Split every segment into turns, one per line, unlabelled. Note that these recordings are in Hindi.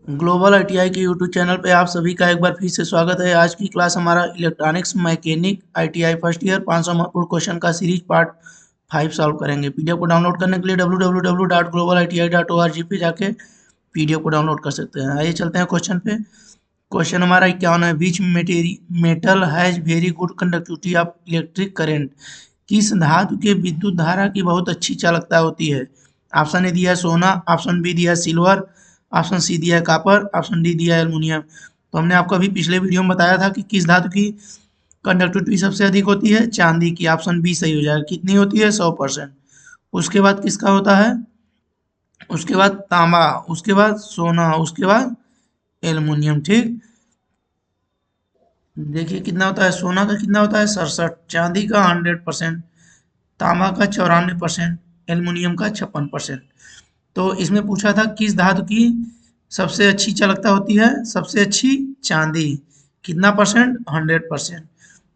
ग्लोबल आईटीआई के यूट्यूब चैनल पे आप सभी का एक बार फिर से स्वागत है। आज की क्लास हमारा electronics mechanic ITI first year 500 महत्वपूर्ण क्वेश्चन का सीरीज पार्ट 5 सॉल्व करेंगे। पीडीएफ को डाउनलोड करने के लिए www.globaliti.org पे जाके पीडीएफ को डाउनलोड कर सकते हैं। आइए चलते हैं क्वेश्चन पे। क्वेश्चन हमारा 51 है। Which metal has very good conductivity of electric current. किस धातु के विद्युत धारा की बहुत अच्छी चालकता होती है। ऑप्शन ए दिया है सोना, ऑप्शन बी दिया है सिल्वर, ऑप्शन सी दिया है कॉपर, ऑप्शन डी दिया है एल्युमिनियम। तो हमने आपको अभी पिछले वीडियो में बताया था कि किस धातु की कंडक्टिविटी सबसे अधिक होती है, चांदी की। ऑप्शन बी सही हो जाएगा। कितनी होती है? 100%। उसके बाद किसका होता है? उसके बाद तांबा, उसके बाद सोना, उसके बाद एल्युमिनियम। ठीक, देखिए कितना होता है। सोना का कितना होता है? 67। चांदी का 100%, तांबा का 94%, एल्युमिनियम का 56%। तो इसमें पूछा था किस धातु की सबसे अच्छी चालकता होती है। सबसे अच्छी चांदी। कितना परसेंट? 100%।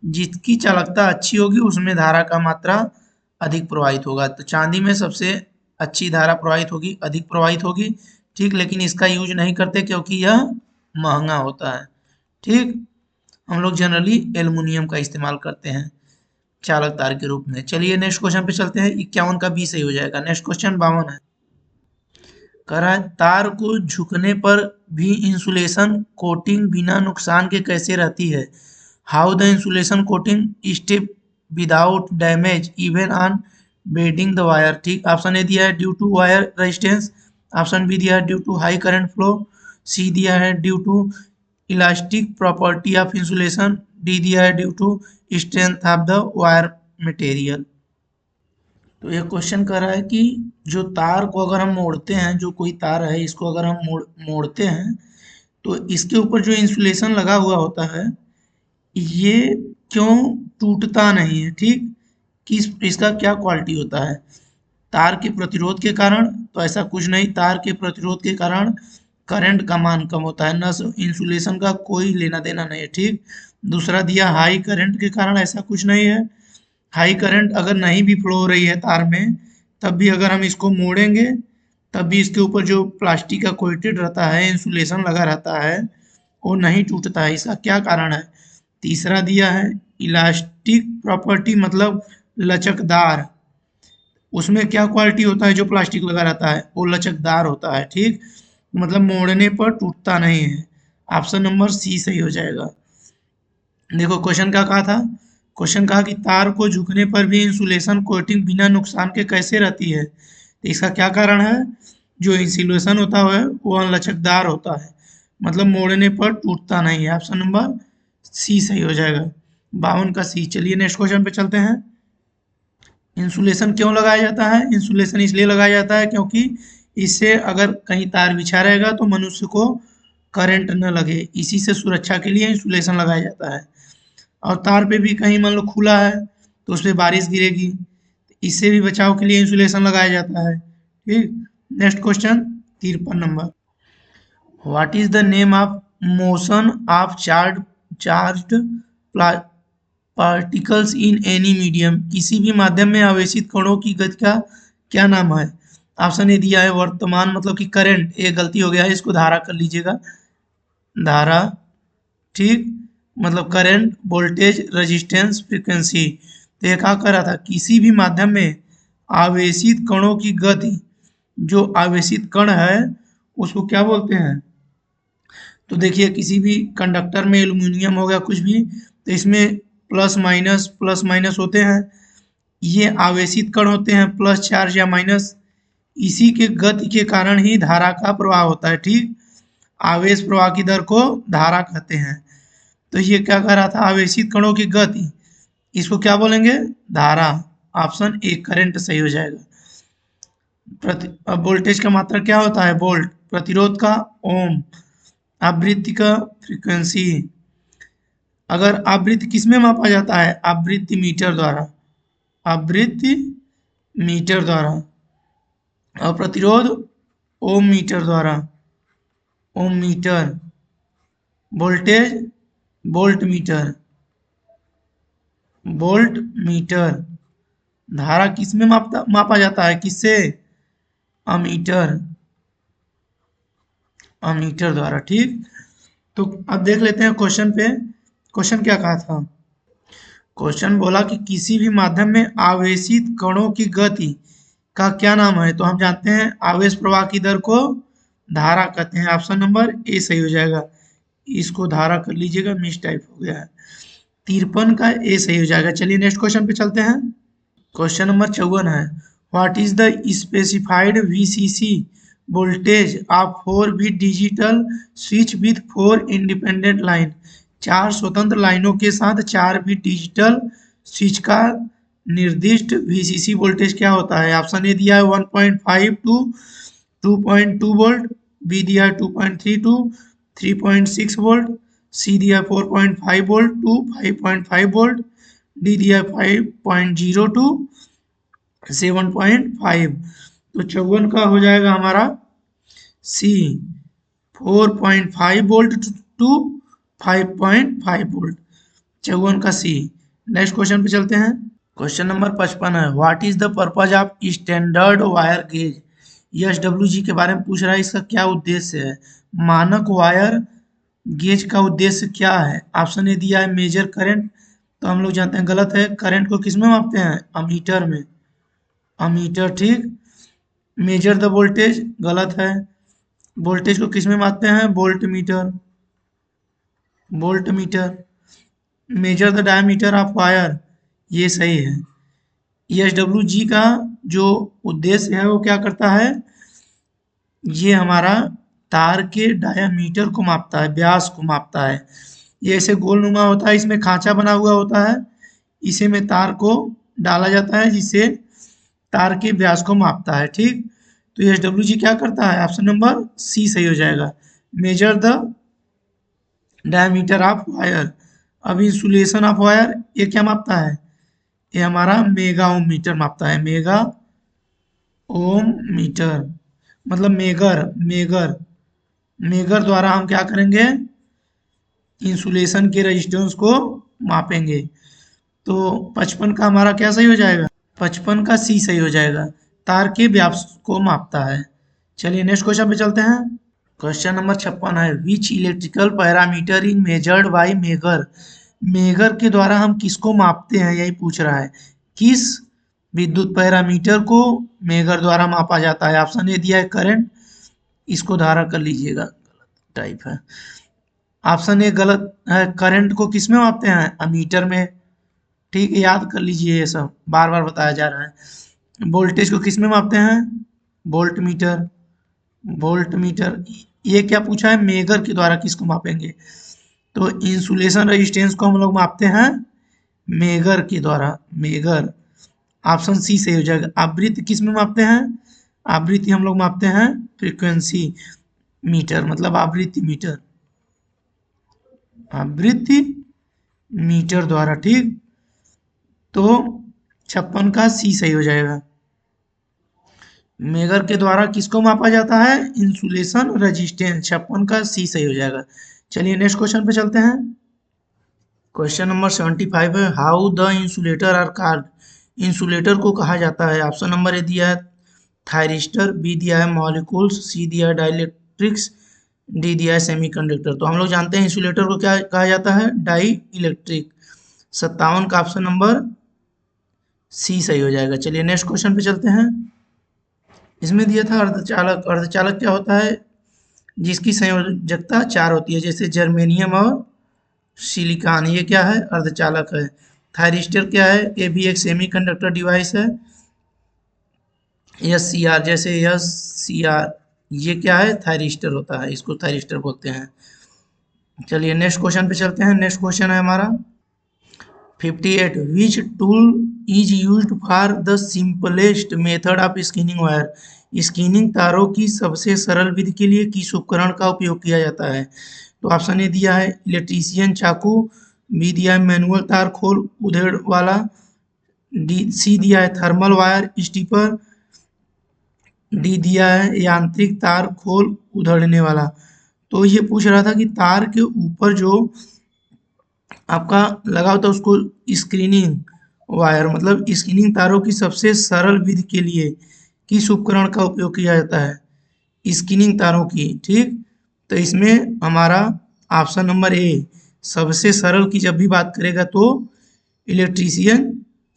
जिसकी चालकता अच्छी होगी उसमें धारा का मात्रा अधिक प्रवाहित होगा। तो चांदी में सबसे अच्छी धारा प्रवाहित होगी, अधिक प्रवाहित होगी। ठीक, लेकिन इसका यूज नहीं करते क्योंकि यह महंगा होता है। ठीक, हम लोग जनरली एल्युमिनियम का इस्तेमाल करते हैं चालक तार के रूप में। चलिए नेक्स्ट क्वेश्चन पे चलते हैं। 51 का बी सही हो जाएगा। नेक्स्ट क्वेश्चन 52 है। कह रहा है तार को झुकने पर भी इंसुलेशन कोटिंग बिना नुकसान के कैसे रहती है। How the insulation coating step without damage even on bending the wire. ठीक, ऑप्शन ए दिया है due to wire resistance, option B दिया है due to high current flow, C दिया है due to elastic property of insulation, D दिया है due to strength of the wire material. तो ये क्वेश्चन कर रहा है कि जो तार को अगर हम मोड़ते हैं, जो कोई तार है इसको अगर हम मोड़ते हैं तो इसके ऊपर जो इंसुलेशन लगा हुआ होता है ये क्यों टूटता नहीं है। ठीक, किस इसका क्या क्वालिटी होता है। तार के प्रतिरोध के कारण? तो ऐसा कुछ नहीं, तार के प्रतिरोध के कारण करंट का मान कम होता है, न इंसुलेशन का कोई लेना देना नहीं है। ठीक, दूसरा दिया हाई करंट के कारण, ऐसा कुछ नहीं है। हाई करंट अगर नहीं भी फ्लो हो रही है तार में, तब भी अगर हम इसको मोड़ेंगे तब भी इसके ऊपर जो प्लास्टिक का कोटेड रहता है, इंसुलेशन लगा रहता है, वो नहीं टूटता है। इसका क्या कारण है। तीसरा दिया है इलास्टिक प्रॉपर्टी, मतलब लचकदार। उसमें क्या क्वालिटी होता है, जो प्लास्टिक लगा रहता है वो लचकदार होता है। ठीक, मतलब मोड़ने पर टूटता नहीं है। ऑप्शन नंबर सी सही हो जाएगा। देखो क्वेश्चन क्या कहा था। क्वेश्चन कहा कि तार को झुकने पर भी इंसुलेशन कोटिंग बिना नुकसान के कैसे रहती है। तो इसका क्या कारण है। जो इंसुलेशन होता है वो लचकदार होता है, मतलब मोड़ने पर टूटता नहीं है। ऑप्शन नंबर सी सही हो जाएगा। 52 का सी। चलिए नेक्स्ट क्वेश्चन पे चलते हैं। इंसुलेशन क्यों लगाया जाता है। इंसुलेशन इसलिए लगाया जाता है क्योंकि इससे अगर कहीं तार बिछा रहेगा तो मनुष्य को करंट न लगे, इसी से सुरक्षा के लिए इंसुलेशन लगाया जाता है। और तार पे भी कहीं मान लो खुला है तो उस पर बारिश गिरेगी, इससे भी बचाव के लिए इंसुलेशन लगाया जाता है। ठीक, next question 53 number. What is the name of motion of charged particles in any medium. किसी भी माध्यम में आवेशित कणों की गति का क्या नाम है। ऑप्शन ए दिया है वर्तमान, मतलब कि करंट। ये गलती हो गया है, इसको धारा कर लीजिएगा, धारा। ठीक, मतलब करंट, वोल्टेज, रेजिस्टेंस, फ्रीक्वेंसी। तो ये क्या कर रहा था, किसी भी माध्यम में आवेशित कणों की गति, जो आवेशित कण है उसको क्या बोलते हैं। तो देखिए किसी भी कंडक्टर में एल्युमिनियम हो गया कुछ भी, तो इसमें प्लस माइनस होते हैं। ये आवेशित कण होते हैं, प्लस चार्ज या माइनस। इसी के गति के कारण ही धारा का प्रवाह होता है। ठीक, आवेश प्रवाह की दर को धारा कहते हैं। तो ये क्या कर रहा था, आवेशित कणों की गति, इसको क्या बोलेंगे, धारा। ऑप्शन ए करंट सही हो जाएगा। अब वोल्टेज का मात्रा क्या होता है, वोल्ट। प्रतिरोध का ओम। आवृत्ति का फ्रीक्वेंसी। अगर आवृत्ति किसमें मापा जाता है, आवृत्ति मीटर द्वारा, आवृत्ति मीटर द्वारा। और प्रतिरोध ओम मीटर द्वारा, ohm meter. Voltage volt meter, volt meter. धारा किसमें मापा जाता है, किससे, अमीटर। अमीटर द्वारा। ठीक, तो अब देख लेते हैं क्वेश्चन पे। क्वेश्चन क्या कहा था? क्वेश्चन बोला कि किसी भी माध्यम में आवेशित कणों की गति का क्या नाम है? तो हम जानते हैं आवेश प्रवाह की दर को धारा कहते हैं। ऑप्शन नंबर ए सही हो जाएगा। इसको धारा कर लीजिएगा, मिस टाइप हो गया है। 53 का ए सही हो जाएगा। चलिए नेक्स्ट क्वेश्चन पे चलते हैं। क्वेश्चन नंबर 54 है, what is the specified VCC voltage of 4 bit digital switch with 4 independent line? 4 स्वतंत्र लाइनों के साथ 4 बिट डिजिटल स्विच का निर्दिष्ट वीसीसी वोल्टेज क्या होता है? ऑप्शन ए दिया है 1.5 टू 2.2 वोल्ट, बी दिया है 2.3 टू 3.6 वोल्ट, सी दिया है 4.5 वोल्ट टू 5.5 वोल्ट, डी दिया है 5.0 टू 7.5। तो 54 का हो जाएगा हमारा सी, 4.5 वोल्ट टू 5.5 वोल्ट। 54 का सी। नेक्स्ट क्वेश्चन पे चलते हैं। क्वेश्चन नंबर 55 है, what is the purpose of standard wire gauge? SWG के बारे में पूछ रहा है, इसका क्या उद्देश्य है? मानक वायर गेज का उद्देश्य क्या है? ऑप्शन ए दिया है मेजर करंट, तो हम लोग जानते हैं गलत है। करंट को किस में मापते हैं? अमीटर में। अमीटर, ठीक। मेजर द वोल्टेज, गलत है। वोल्टेज को किस में मापते हैं? Volt meter. Volt metre. Measure the diameter of wire, ये सही है। एसडब्ल्यूजी का जो उद्देश्य है वो क्या करता है? ये हमारा तार के डायामीटर को मापता है, व्यास को मापता है। ये ऐसे गोलनुमा होता है, इसमें खांचा बना हुआ होता है, इसे में तार को डाला जाता है जिससे तार के व्यास को मापता है। ठीक, तो एसडब्ल्यूजी क्या करता है? ऑप्शन नंबर सी सही हो जाएगा, measure the diameter of wire. अब इंसुलेशन ऑफ वायर ये क्या मापता है? ये हमारा मेगा ओम मीटर मापता है। मेगा ओम मीटर मतलब मेगर। मेगर मेगर द्वारा हम क्या करेंगे? इंसुलेशन के रेजिस्टेंस को मापेंगे। तो 55 का हमारा क्या सही हो जाएगा? 55 का सी सही हो जाएगा, तार के व्यास को मापता है। चलिए नेक्स्ट क्वेश्चन पे चलते हैं। क्वेश्चन नंबर 56 है, which electrical parameter is measured by megger? Megger के द्वारा हम किसको मापते हैं, यही पूछ रहा है। किस विद्युत पैरामीटर को मेगर द्वारा मापा जाता है? ऑप्शन ए दिया है करंट, इसको धारा कर लीजिएगा, गलत टाइप है। ऑप्शन ए गलत है। करंट को किस में मापते हैं? अमीटर में। ठीक है, याद कर लीजिए, ये सब बार बार बताया जा रहा है। वोल्टेज को किस में मापते हैं? Volt meter. Volt metre. ये क्या पूछा है? मेगर के द्वारा किसको मापेंगे? तो इंसुलेशन रेजिस्टेंस को हम लोग मापते हैं मेगर के द्वारा। मेगर, ऑप्शन सी सही हो जाएगा। आवृत्ति किस में मापते हैं? आवृत्ति हम लोग मापते हैं फ्रीक्वेंसी मीटर, मतलब आवृत्ति मीटर। आवृत्ति मीटर द्वारा। ठीक, तो 56 का सी सही हो जाएगा। मेगर के द्वारा किसको मापा जाता है? Insulation resistance. 56 का सी सही हो जाएगा। चलिए नेक्स्ट क्वेश्चन पे चलते हैं। क्वेश्चन नंबर 75 है, how the insulator are called? Insulator को कहा जाता है। ऑप्शन नंबर ए दिया है थायरिस्टर, बी दिया है मॉलिक्यूल्स, सी दिया है डाइलेक्ट्रिक्स, डी दिया है सेमीकंडक्टर। तो हम लोग जानते हैं इंसुलेटर को क्या कहा जाता है? Die electric. 57 का ऑप्शन नंबर सी सही हो जाएगा। चलिए नेक्स्ट क्वेश्चन पे चलते हैं। इसमें दिया था अर्धचालक। अर्धचालक क्या होता है? जिसकी संयोजकता 4 होती है, जैसे जर्मेनियम और सिलिकॉन। ये क्या है? अर्धचालक है। थायरिस्टर क्या है? ये भी एक सेमीकंडक्टर डिवाइस है। एस सी आर, जैसे एस सी आर, ये क्या है? थायरिस्टर होता है, इसको थायरिस्टर बोलते हैं। चलिए नेक्स्ट क्वेश्चन पे चलते हैं। नेक्स्ट क्वेश्चन है हमारा 58, विच tool is used for the simplest method of scanning wire? Scanning तारों की सबसे सरल विधि के लिए किस उपकरण का उपयोग किया जाता है? तो ऑप्शन ए दिया है इलेक्ट्रीशियन चाकू, बी दिया है मैनुअल तार खोल उधेड़ वाला, डी सी दिया है थर्मल वायर स्टीपर, डी दिया है यांत्रिक तार खोल उधेड़ने वाला। तो ये पूछ रहा था कि तार के ऊपर जो आपका लगा होता है उसको स्क्रीनिंग वायर, मतलब स्क्रीनिंग तारों की सबसे सरल विधि के लिए किस उपकरण का उपयोग किया जाता है? स्क्रीनिंग तारों की। ठीक, तो इसमें हमारा ऑप्शन नंबर ए सबसे सरल की जब भी बात करेगा तो इलेक्ट्रीशियन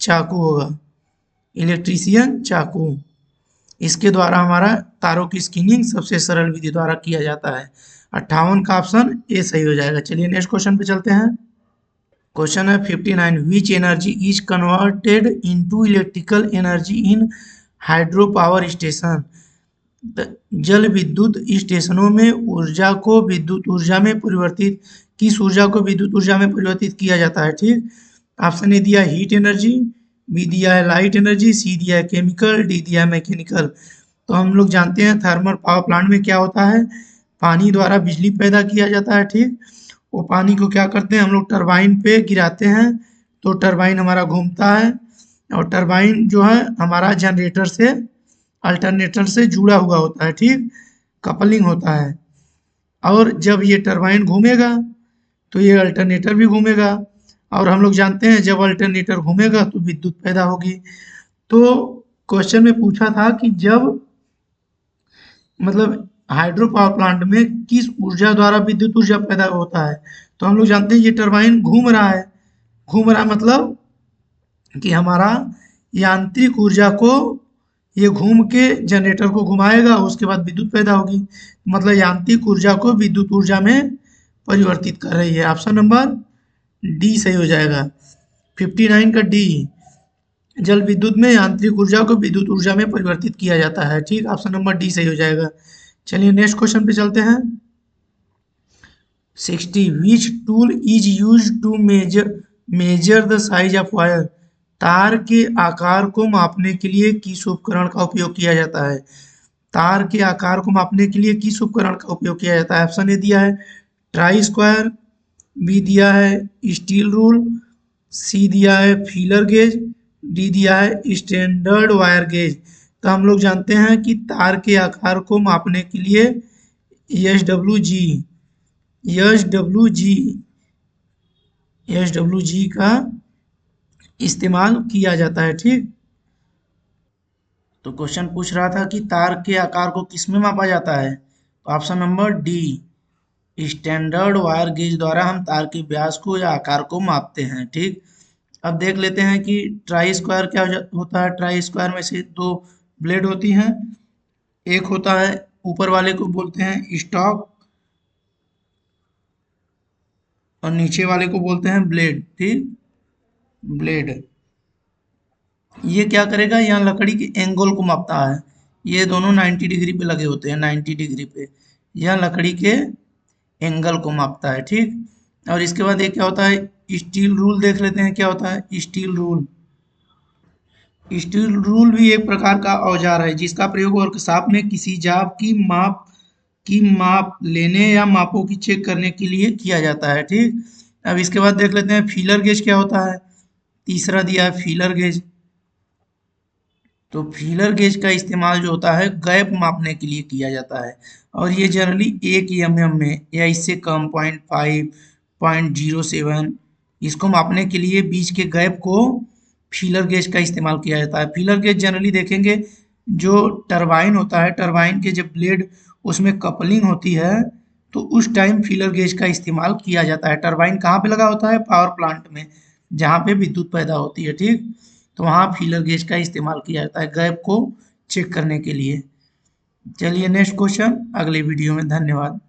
चाकू होगा, इलेक्ट्रीशियन चाकू। इसके द्वारा हमारा तारों की स्किनिंग सबसे सरल विधि द्वारा किया जाता है। 58 का ऑप्शन ए सही हो जाएगा। चलिए नेक्स्ट क्वेश्चन पे चलते हैं। क्वेश्चन है 59, which energy is converted into electrical energy in hydro power station. जल विद्युत स्टेशनों में ऊर्जा को विद्युत ऊर्जा में परिवर्तित, किस ऊर्जा को विद्युत ऊर्जा में परिवर्तित किया जाता है? ठीक, ऑप्शन ए दिया हीट एनर्जी, बी दिया है लाइट एनर्जी, सी दिया है केमिकल, डी दिया है मैकेनिकल। तो हम लोग जानते हैं थर्मल पावर प्लांट में क्या होता है, पानी द्वारा बिजली पैदा किया जाता है। ठीक, वो पानी को क्या करते हैं हम लोग टरबाइन पे गिराते हैं, तो टरबाइन हमारा घूमता है और टरबाइन जो है हमारा जनरेटर से अल्टरनेटर से जुड़ा हुआ होता है। ठीक, कपलिंग होता है, और जब ये टरबाइन घूमेगा तो ये अल्टरनेटर भी घूमेगा, और हम लोग जानते हैं जब अल्टरनेटर घूमेगा तो विद्युत पैदा होगी। तो क्वेश्चन में पूछा था कि जब मतलब हाइड्रो पावर प्लांट में किस ऊर्जा द्वारा विद्युत ऊर्जा पैदा होता है, तो हम लोग जानते हैं ये टरबाइन घूम रहा है, घूम रहा है मतलब कि हमारा यांत्रिक ऊर्जा को ये घूम के जनरेटर को घुमाएगा, उसके बाद विद्युत पैदा होगी, मतलब यांत्रिक ऊर्जा को विद्युत ऊर्जा में परिवर्तित कर रही है। ऑप्शन नंबर डी सही हो जाएगा। 59 का डी, जल विद्युत में यांत्रिक ऊर्जा को विद्युत ऊर्जा में परिवर्तित किया जाता है। ठीक, ऑप्शन नंबर डी सही हो जाएगा। चलिए नेक्स्ट क्वेश्चन पे चलते हैं। 60, which tool is use to measure the size of wire. तार के आकार को मापने के लिए किस उपकरण का उपयोग किया जाता है? तार के आकार को मापने के लिए किस उपकरण का उपयोग किया जाता है? ऑप्शन ए दिया है ट्राई स्क्वायर, बी दिया है स्टील रूल, सी दिया है फीलर गेज, डी दिया है स्टैंडर्ड वायर गेज। तो हम लोग जानते हैं कि तार के आकार को मापने के लिए एस डब्ल्यू जी का इस्तेमाल किया जाता है। ठीक, तो क्वेश्चन पूछ रहा था कि तार के आकार को किस में मापा जाता है, तो option number D standard wire gauge द्वारा हम तार के व्यास को या आकार को मापते हैं। ठीक, अब देख लेते हैं कि ट्राई स्क्वायर क्या होता है। ट्राई स्क्वायर में से दो ब्लेड होती हैं, एक होता है ऊपर वाले को बोलते हैं स्टॉक और नीचे वाले को बोलते हैं ब्लेड। ठीक, ब्लेड ये क्या करेगा, यहाँ लकड़ी के एंगल को मापता है। ये दोनों 90 डिग्री पे लगे होते हैं, 90 डिग्री पे यह लकड़ी के एंगल को मापता है। ठीक, और इसके बाद ये क्या होता है स्टील रूल देख लेते हैं क्या होता है स्टील रूल। स्टील रूल भी एक प्रकार का औजार है जिसका प्रयोग वर्कशॉप में किसी जाब की माप लेने या मापों की चेक करने के लिए किया जाता है। ठीक, अब इसके बाद देख लेते हैं फीलर गेज क्या होता है। तीसरा दिया है फीलर गेज। तो फीलर गेज का इस्तेमाल जो होता है गैप मापने के लिए किया जाता है, और ये जनरली 1 mm में या इससे कम 0.5 0.07 इसको मापने के लिए बीच के गैप को फीलर गेज का इस्तेमाल किया जाता है। फीलर गेज जनरली देखेंगे जो टरबाइन होता है, टरबाइन के जब ब्लेड उसमें कपलिंग होती है तो उस टाइम फीलर गेज का इस्तेमाल किया जाता है। टरबाइन कहाँ पे लगा होता है? पावर प्लांट में, जहाँ पे विद्युत पैदा होती है। ठीक, तो वहाँ फीलर गेज का इस्तेमाल किया जाता है गैप को चेक करने के लिए। चलिए नेक्स्ट क्वेश्चन अगले वीडियो में। धन्यवाद।